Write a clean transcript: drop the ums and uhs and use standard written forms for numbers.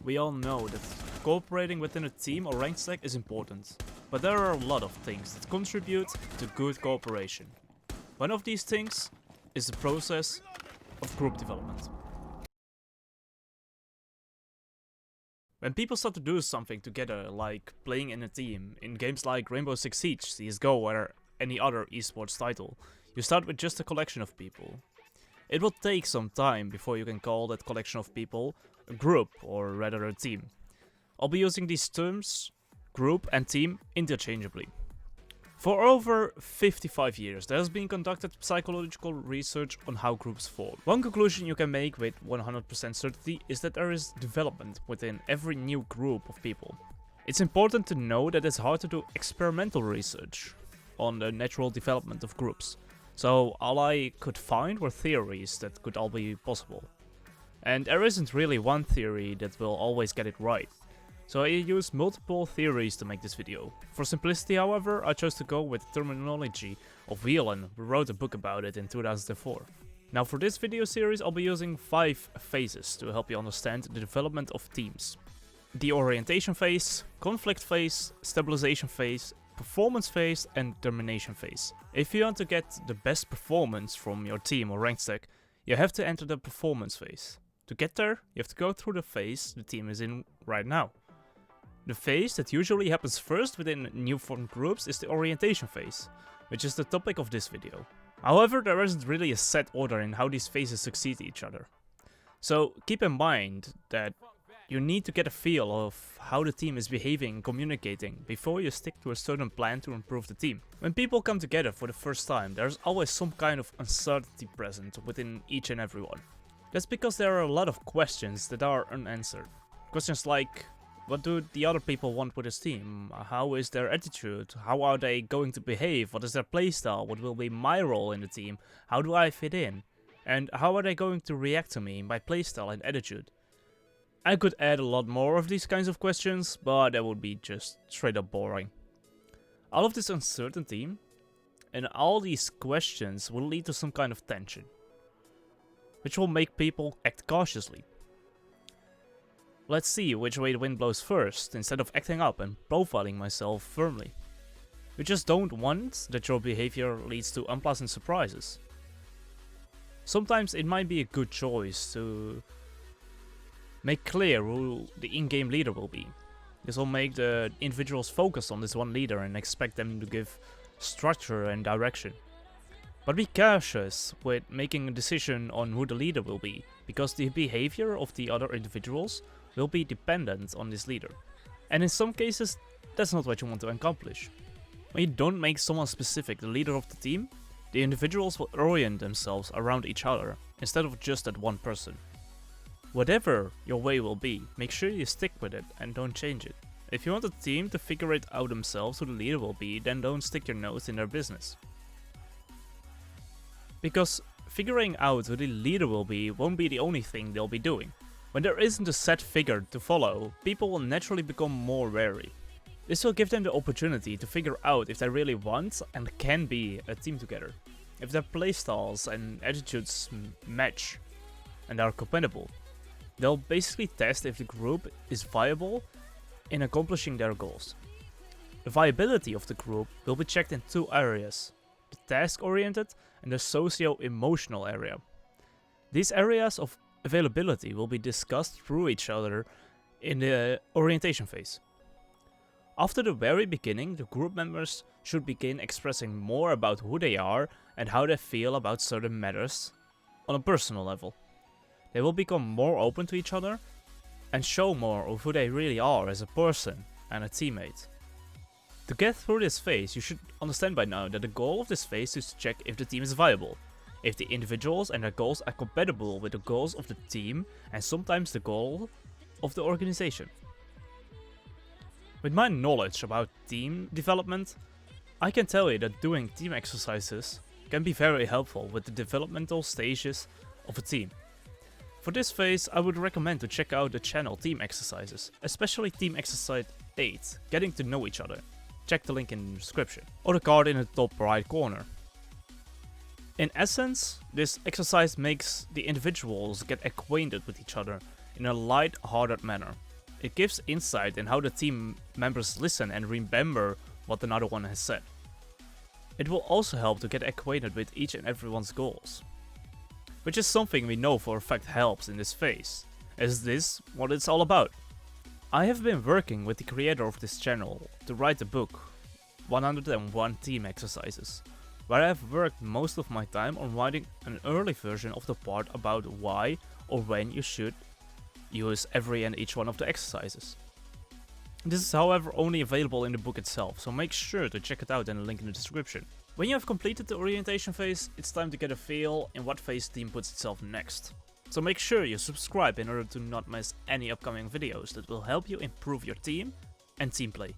We all know that cooperating within a team or rank stack is important, but there are a lot of things that contribute to good cooperation. One of these things is the process of group development. When people start to do something together, like playing in a team, in games like Rainbow Six Siege, CSGO or any other esports title, you start with just a collection of people. It will take some time before you can call that collection of people a group, or rather a team. I'll be using these terms, group and team, interchangeably. For over 55 years, there has been conducted psychological research on how groups form. One conclusion you can make with 100% certainty is that there is development within every new group of people. It's important to know that it's hard to do experimental research on the natural development of groups. So all I could find were theories that could all be possible. And there isn't really one theory that will always get it right. So I used multiple theories to make this video. For simplicity, however, I chose to go with the terminology of Whelan, who wrote a book about it in 2004. Now for this video series I'll be using 5 phases to help you understand the development of teams. The orientation phase, conflict phase, stabilization phase, performance phase and termination phase. If you want to get the best performance from your team or rank stack, you have to enter the performance phase. To get there, you have to go through the phase the team is in right now. The phase that usually happens first within new formed groups is the orientation phase, which is the topic of this video. However, there isn't really a set order in how these phases succeed each other. So keep in mind that you need to get a feel of how the team is behaving and communicating before you stick to a certain plan to improve the team. When people come together for the first time, there's always some kind of uncertainty present within each and every one. That's because there are a lot of questions that are unanswered. Questions like, what do the other people want with this team? How is their attitude? How are they going to behave? What is their playstyle? What will be my role in the team? How do I fit in? And how are they going to react to me, my playstyle and attitude? I could add a lot more of these kinds of questions, but that would be just straight up boring. All of this uncertainty and all these questions will lead to some kind of tension, which will make people act cautiously. Let's see which way the wind blows first, instead of acting up and profiling myself firmly. You just don't want that your behavior leads to unpleasant surprises. Sometimes it might be a good choice to make clear who the in-game leader will be. This will make the individuals focus on this one leader and expect them to give structure and direction. But be cautious with making a decision on who the leader will be, because the behavior of the other individuals will be dependent on this leader. And in some cases, that's not what you want to accomplish. When you don't make someone specific the leader of the team, the individuals will orient themselves around each other, instead of just that one person. Whatever your way will be, make sure you stick with it and don't change it. If you want the team to figure it out themselves who the leader will be, then don't stick your nose in their business. Because figuring out who the leader will be won't be the only thing they'll be doing. When there isn't a set figure to follow, people will naturally become more wary. This will give them the opportunity to figure out if they really want and can be a team together. If their playstyles and attitudes match and are compatible. They'll basically test if the group is viable in accomplishing their goals. The viability of the group will be checked in 2 areas, the task-oriented and the socio-emotional area. These areas of availability will be discussed through each other in the orientation phase. After the very beginning, the group members should begin expressing more about who they are and how they feel about certain matters on a personal level. They will become more open to each other and show more of who they really are as a person and a teammate. To get through this phase, you should understand by now that the goal of this phase is to check if the team is viable, if the individuals and their goals are compatible with the goals of the team and sometimes the goal of the organization. With my knowledge about team development, I can tell you that doing team exercises can be very helpful with the developmental stages of a team. For this phase, I would recommend to check out the channel Team Exercises, especially Team Exercise 8, Getting to Know Each Other. Check the link in the description, or the card in the top right corner. In essence, this exercise makes the individuals get acquainted with each other in a light-hearted manner. It gives insight in how the team members listen and remember what another one has said. It will also help to get acquainted with each and everyone's goals, which is something we know for a fact helps in this phase. Is this what it's all about? I have been working with the creator of this channel to write the book 101 Team Exercises, where I have worked most of my time on writing an early version of the part about why or when you should use every and each one of the exercises. This is however only available in the book itself, so make sure to check it out in the link in the description. When you have completed the orientation phase, it's time to get a feel in what phase the team puts itself next. So make sure you subscribe in order to not miss any upcoming videos that will help you improve your team and team play.